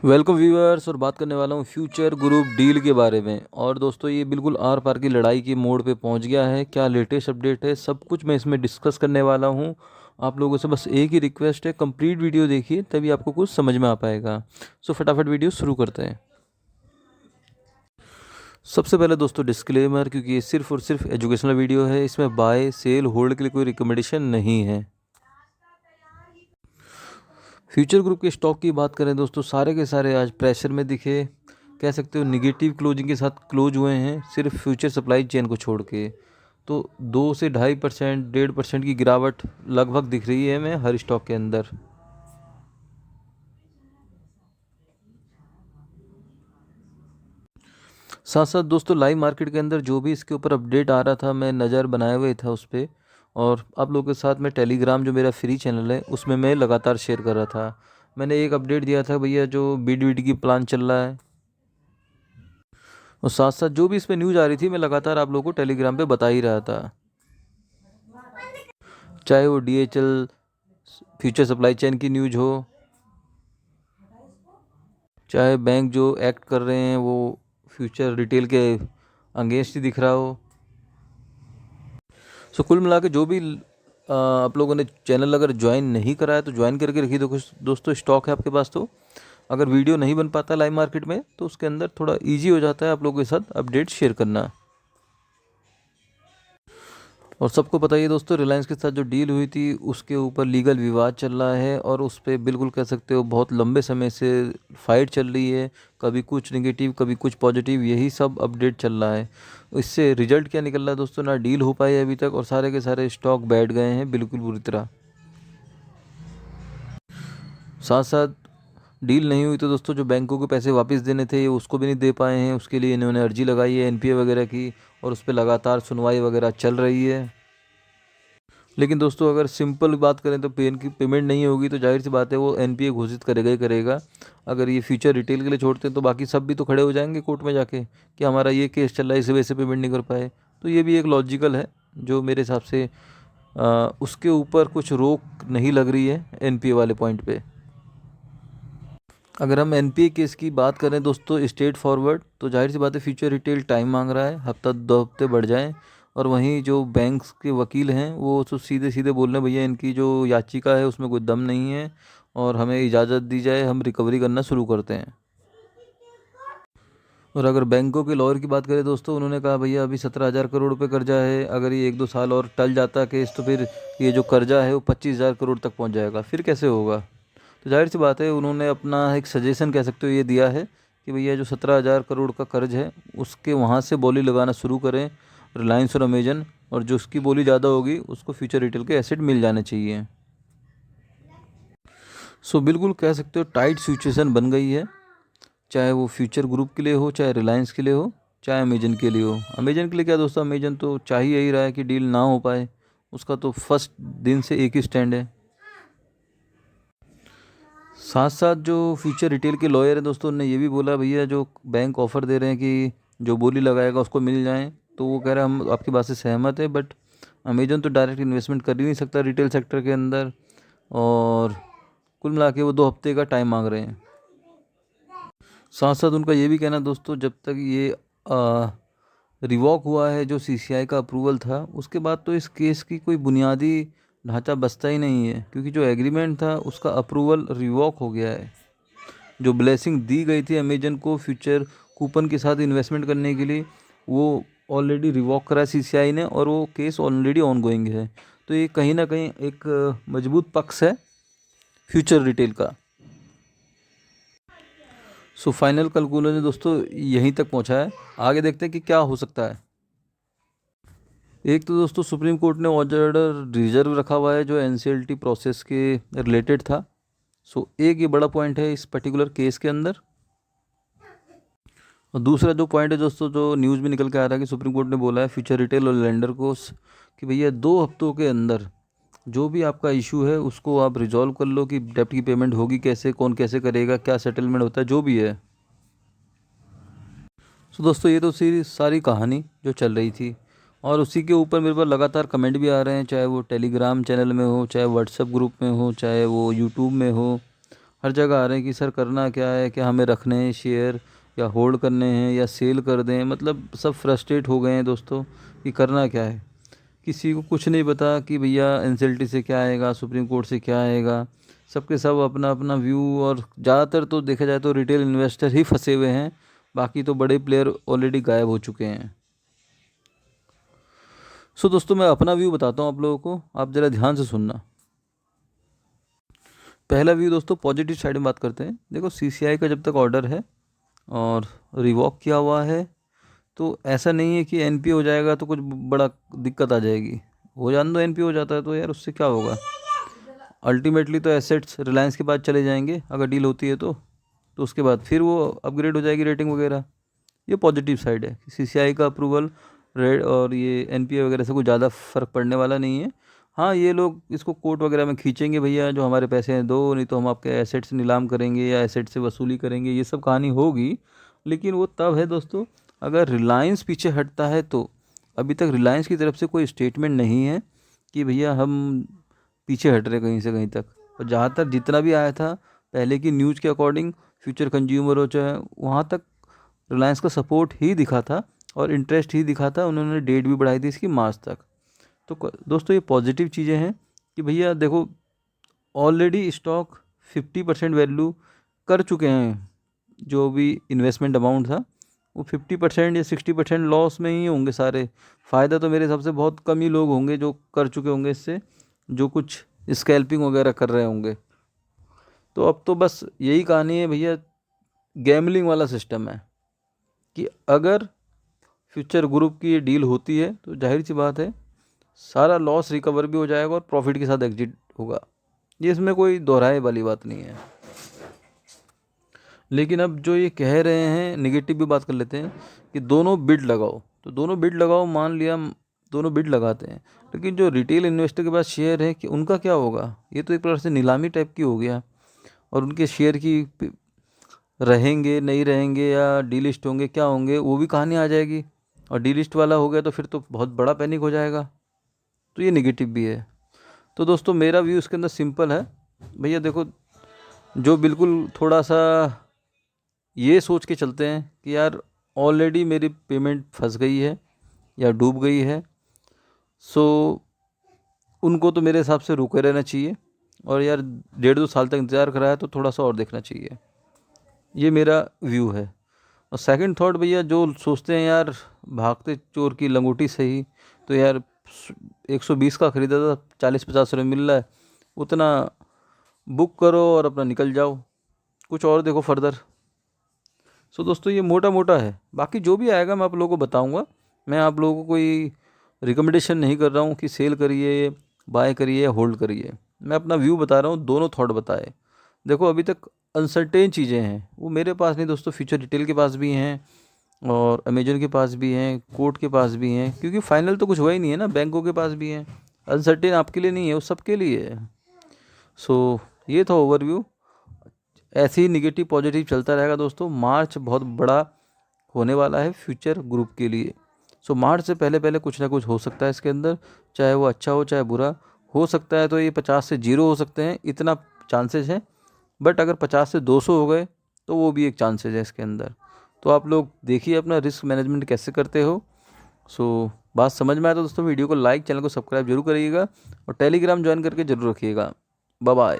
Welcome viewers. और बात करने वाला हूँ फ्यूचर ग्रुप डील के बारे में। और दोस्तों ये बिल्कुल आर पार की लड़ाई के मोड़ पे पहुँच गया है। क्या लेटेस्ट अपडेट है, सब कुछ मैं इसमें डिस्कस करने वाला हूँ। आप लोगों से बस एक ही रिक्वेस्ट है, कंप्लीट वीडियो देखिए तभी आपको कुछ समझ में आ पाएगा। सो फटाफट वीडियो शुरू करते हैं। सबसे पहले दोस्तों डिस्क्लेमर, क्योंकि ये सिर्फ और सिर्फ एजुकेशनल वीडियो है, इसमें बाय सेल होल्ड के लिए कोई रिकमेंडेशन नहीं है। फ्यूचर ग्रुप के स्टॉक की बात करें दोस्तों, सारे के सारे आज प्रेशर में दिखे। कह सकते हो निगेटिव क्लोजिंग के साथ क्लोज हुए हैं, सिर्फ फ्यूचर सप्लाई चेन को छोड़ के। तो 2 से 2.5%, 1.5% की गिरावट लगभग दिख रही है हमें हर स्टॉक के अंदर। साथ साथ दोस्तों लाइव मार्केट के अंदर जो भी इसके ऊपर अपडेट आ रहा था, मैं नज़र बनाए हुए था उस पर। और आप लोगों के साथ में टेलीग्राम जो मेरा फ्री चैनल है उसमें मैं लगातार शेयर कर रहा था। मैंने एक अपडेट दिया था भैया, जो बीड वीड की प्लान चल रहा है। और साथ साथ जो भी इस पे न्यूज़ आ रही थी, मैं लगातार आप लोगों को टेलीग्राम पे बता ही रहा था। चाहे वो डीएचएल फ्यूचर सप्लाई चेन की न्यूज़ हो, चाहे बैंक जो एक्ट कर रहे हैं वो फ्यूचर रिटेल के अगेंस्ट ही दिख रहा हो। सो कुल मिला के जो भी आप लोगों ने चैनल अगर ज्वाइन नहीं करा है तो ज्वाइन करके रखिए। देखो दोस्तों, स्टॉक है आपके पास, तो अगर वीडियो नहीं बन पाता लाइव मार्केट में तो उसके अंदर थोड़ा इजी हो जाता है आप लोगों के साथ अपडेट शेयर करना। और सबको पता ही है दोस्तों, रिलायंस के साथ जो डील हुई थी उसके ऊपर लीगल विवाद चल रहा है, और उस पर बिल्कुल कह सकते हो बहुत लंबे समय से फाइट चल रही है। कभी कुछ नेगेटिव कभी कुछ पॉजिटिव, यही सब अपडेट चल रहा है। इससे रिजल्ट क्या निकल रहा है दोस्तों, ना डील हो पाई अभी तक और सारे के सारे स्टॉक बैठ गए हैं बिल्कुल बुरी तरह। साथ साथ डील नहीं हुई तो दोस्तों जो बैंकों को पैसे वापस देने थे उसको भी नहीं दे पाए हैं। उसके लिए इन्होंने अर्जी लगाई है एनपीए वगैरह की, और उस पर लगातार सुनवाई वगैरह चल रही है। लेकिन दोस्तों अगर सिंपल बात करें तो पेन की पेमेंट नहीं होगी तो जाहिर सी बात है वो एनपीए घोषित करेगा ही करेगा। अगर ये फ्यूचर रिटेल के लिए छोड़ते हैं तो बाकी सब भी तो खड़े हो जाएंगे कोर्ट में जाके कि हमारा ये केस चल रहा है, इस वजह से पेमेंट नहीं कर पाए। तो ये भी एक लॉजिकल है जो मेरे हिसाब से उसके ऊपर कुछ रोक नहीं लग रही है एनपीए वाले पॉइंट पे। अगर हम एनपीए केस की बात करें दोस्तों स्ट्रेट फॉरवर्ड, तो जाहिर सी बात है फ्यूचर रिटेल टाइम मांग रहा है, हफ्ता 2 हफ्ते बढ़ जाएं। और वहीं जो बैंक्स के वकील हैं वो तो सीधे सीधे बोल रहे हैं भैया इनकी जो याचिका है उसमें कोई दम नहीं है, और हमें इजाज़त दी जाए, हम रिकवरी करना शुरू करते हैं। और अगर बैंकों के लॉयर की बात करें दोस्तों, उन्होंने कहा भैया अभी 17,000 करोड़ रुपये कर्जा है, अगर ये 1-2 साल और टल जाता केस तो फिर ये जो कर्जा है वो 25,000 करोड़ तक पहुंच जाएगा, फिर कैसे होगा। तो जाहिर सी बात है उन्होंने अपना एक सजेशन कह सकते हो ये दिया है कि भैया जो 17,000 करोड़ का कर्ज है उसके वहाँ से बोली लगाना शुरू करें रिलायंस और अमेजन, और जो उसकी बोली ज़्यादा होगी उसको फ्यूचर रिटेल के एसेट मिल जाने चाहिए। सो बिल्कुल कह सकते हो टाइट सिचुएशन बन गई है, चाहे वो फ्यूचर ग्रुप के लिए हो, चाहे रिलायंस के लिए हो, चाहे अमेजन के लिए हो। अमेजन के लिए क्या दोस्तों, अमेजन तो चाह ही यही रहा है कि डील ना हो पाए, उसका तो फर्स्ट दिन से एक ही स्टैंड है। साथ साथ जो फ्यूचर रिटेल के लॉयर हैं दोस्तों, उन्होंने ये भी बोला भैया जो बैंक ऑफ़र दे रहे हैं कि जो बोली लगाएगा उसको मिल जाए, तो वो कह रहा है हम आपकी बात से सहमत है, बट अमेजन तो डायरेक्ट इन्वेस्टमेंट कर ही नहीं सकता रिटेल सेक्टर के अंदर। और कुल मिला के वो 2 हफ्ते का टाइम मांग रहे हैं। साथ साथ उनका ये भी कहना दोस्तों, जब तक ये रिवॉक हुआ है जो सीसीआई का अप्रूवल था, उसके बाद तो इस केस की कोई बुनियादी ढांचा बसता ही नहीं है, क्योंकि जो एग्रीमेंट था उसका अप्रूवल रिवॉक हो गया है। जो ब्लेसिंग दी गई थी अमेजन को फ्यूचर कूपन के साथ इन्वेस्टमेंट करने के लिए, वो ऑलरेडी रिवॉक करा सीसीआई ने, और वो केस ऑलरेडी ऑन गोइंग है। तो ये कहीं ना कहीं एक मजबूत पक्ष है फ्यूचर रिटेल का। सो फाइनल कैलकुलेशन दोस्तों यहीं तक पहुंचा है, आगे देखते हैं कि क्या हो सकता है। एक तो दोस्तों सुप्रीम कोर्ट ने ऑर्डर रिजर्व रखा हुआ है जो एनसीएलटी प्रोसेस के रिलेटेड था। सो एक ये बड़ा पॉइंट है इस पर्टिकुलर केस के अंदर। और दूसरा जो पॉइंट है दोस्तों, जो न्यूज़ में निकल के आ रहा है कि सुप्रीम कोर्ट ने बोला है फ्यूचर रिटेल और लेंडर को कि भैया 2 हफ्तों के अंदर जो भी आपका इशू है उसको आप रिजॉल्व कर लो, कि डेप्ट की पेमेंट होगी कैसे, कौन कैसे करेगा, क्या सेटलमेंट होता है, जो भी है। सो दोस्तों ये तो सारी कहानी जो चल रही थी, और उसी के ऊपर मेरे पास लगातार कमेंट भी आ रहे हैं, चाहे वो टेलीग्राम चैनल में हो, चाहे व्हाट्सएप ग्रुप में हो, चाहे वो यूट्यूब में हो। हर जगह आ रहे हैं कि सर करना क्या है, क्या हमें रखने हैं शेयर या होल्ड करने हैं या सेल कर दें। मतलब सब फ्रस्ट्रेट हो गए हैं दोस्तों कि करना क्या है। किसी को कुछ नहीं पता कि भैया एनसीएलटी से क्या आएगा, सुप्रीम कोर्ट से क्या आएगा। सबके सब अपना अपना व्यू, और ज़्यादातर तो देखा जाए तो रिटेल इन्वेस्टर ही फंसे हुए हैं, बाकी तो बड़े प्लेयर ऑलरेडी गायब हो चुके हैं। सो दोस्तों मैं अपना व्यू बताता हूँ आप लोगों को, आप ज़रा ध्यान से सुनना। पहला व्यू दोस्तों पॉजिटिव साइड में बात करते हैं। देखो सीसीआई का जब तक ऑर्डर है और रिवॉक किया हुआ है, तो ऐसा नहीं है कि एनपीए हो जाएगा तो कुछ बड़ा दिक्कत आ जाएगी। हो जाने दो, एनपीए हो जाता है तो यार उससे क्या होगा, अल्टीमेटली तो एसेट्स रिलायंस के पास चले जाएंगे अगर डील होती है तो उसके बाद फिर वो अपग्रेड हो जाएगी रेटिंग वगैरह। ये पॉजिटिव साइड है कि सीसीआई का अप्रूवल रेड और ये एनपीए वगैरह से कुछ ज़्यादा फर्क पड़ने वाला नहीं है। हाँ ये लोग इसको कोर्ट वगैरह में खींचेंगे, भैया जो हमारे पैसे हैं दो, नहीं तो हम आपके एसेट्स नीलाम करेंगे या एसेट से वसूली करेंगे, ये सब कहानी होगी। लेकिन वो तब है दोस्तों अगर रिलायंस पीछे हटता है तो। अभी तक रिलायंस की तरफ से कोई स्टेटमेंट नहीं है कि भैया हम पीछे हट रहे कहीं से कहीं तक। और जहाँ तक जितना भी आया था पहले की न्यूज़ के अकॉर्डिंग, फ्यूचर कंज्यूमर हो चाहे, वहाँ तक रिलायंस का सपोर्ट ही दिखा था और इंटरेस्ट ही दिखा था। उन्होंने डेट भी बढ़ाई थी इसकी मार्च तक। तो दोस्तों ये पॉजिटिव चीज़ें हैं कि भैया देखो ऑलरेडी स्टॉक 50% वैल्यू कर चुके हैं। जो भी इन्वेस्टमेंट अमाउंट था वो 50% या 60% लॉस में ही होंगे सारे। फ़ायदा तो मेरे हिसाब से बहुत कम ही लोग होंगे जो कर चुके होंगे इससे, जो कुछ स्कैल्पिंग वगैरह कर रहे होंगे। तो अब तो बस यही कहानी है भैया, गैमलिंग वाला सिस्टम है कि अगर फ्यूचर ग्रुप की ये डील होती है तो जाहिर सी बात है सारा लॉस रिकवर भी हो जाएगा और प्रॉफिट के साथ एग्जिट होगा। ये इसमें कोई दोहराए वाली बात नहीं है। लेकिन अब जो ये कह रहे हैं नेगेटिव भी बात कर लेते हैं कि दोनों बिड लगाओ, तो दोनों बिड लगाओ, मान लिया दोनों बिड लगाते हैं, लेकिन जो रिटेल इन्वेस्टर के पास शेयर है कि उनका क्या होगा। ये तो एक प्रकार से नीलामी टाइप की हो गया, और उनके शेयर की रहेंगे नहीं रहेंगे या डीलिस्ट होंगे क्या होंगे वो भी कहानी आ जाएगी। और डीलिस्ट वाला हो गया तो फिर तो बहुत बड़ा पैनिक हो जाएगा। तो ये नेगेटिव भी है। तो दोस्तों मेरा व्यू इसके अंदर सिंपल है भैया, देखो जो बिल्कुल थोड़ा सा ये सोच के चलते हैं कि यार ऑलरेडी मेरी पेमेंट फंस गई है या डूब गई है, सो उनको तो मेरे हिसाब से रुके रहना चाहिए। और यार 1.5-2 साल तक इंतज़ार कराया तो थोड़ा सा और देखना चाहिए। ये मेरा व्यू है। और सेकंड थॉट भैया जो सोचते हैं यार भागते चोर की लंगोटी सही, तो यार 120 का ख़रीदा था 40-50 रुपये मिल रहा है, उतना बुक करो और अपना निकल जाओ, कुछ और देखो फर्दर। सो दोस्तों ये मोटा मोटा है, बाकी जो भी आएगा मैं आप लोगों को बताऊंगा। मैं आप लोगों को कोई रिकमेंडेशन नहीं कर रहा हूँ कि सेल करिए, बाय करिए, होल्ड करिए। मैं अपना व्यू बता रहा हूँ, दोनों थॉट बताए। देखो अभी तक अनसर्टेन चीज़ें हैं, वो मेरे पास नहीं दोस्तों, फ्यूचर रिटेल के पास भी हैं और अमेजन के पास भी हैं, कोर्ट के पास भी हैं, क्योंकि फाइनल तो कुछ हुआ ही नहीं है ना। बैंकों के पास भी हैं। अनसर्टेन आपके लिए नहीं है, वो सबके लिए है। सो ये था ओवरव्यू। ऐसे ही निगेटिव पॉजिटिव चलता रहेगा दोस्तों। मार्च बहुत बड़ा होने वाला है फ्यूचर ग्रुप के लिए। सो मार्च से पहले पहले कुछ ना कुछ हो सकता है इसके अंदर, चाहे वो अच्छा हो चाहे बुरा हो सकता है। तो ये 50 से 0 हो सकते हैं, इतना चांसेस है। बट अगर 50 से 200 हो गए तो वो भी एक चांसेस है इसके अंदर। तो आप लोग देखिए अपना रिस्क मैनेजमेंट कैसे करते हो। सो बात समझ में आया तो दोस्तों वीडियो को लाइक, चैनल को सब्सक्राइब जरूर करिएगा और टेलीग्राम ज्वाइन करके जरूर रखिएगा। Bye bye.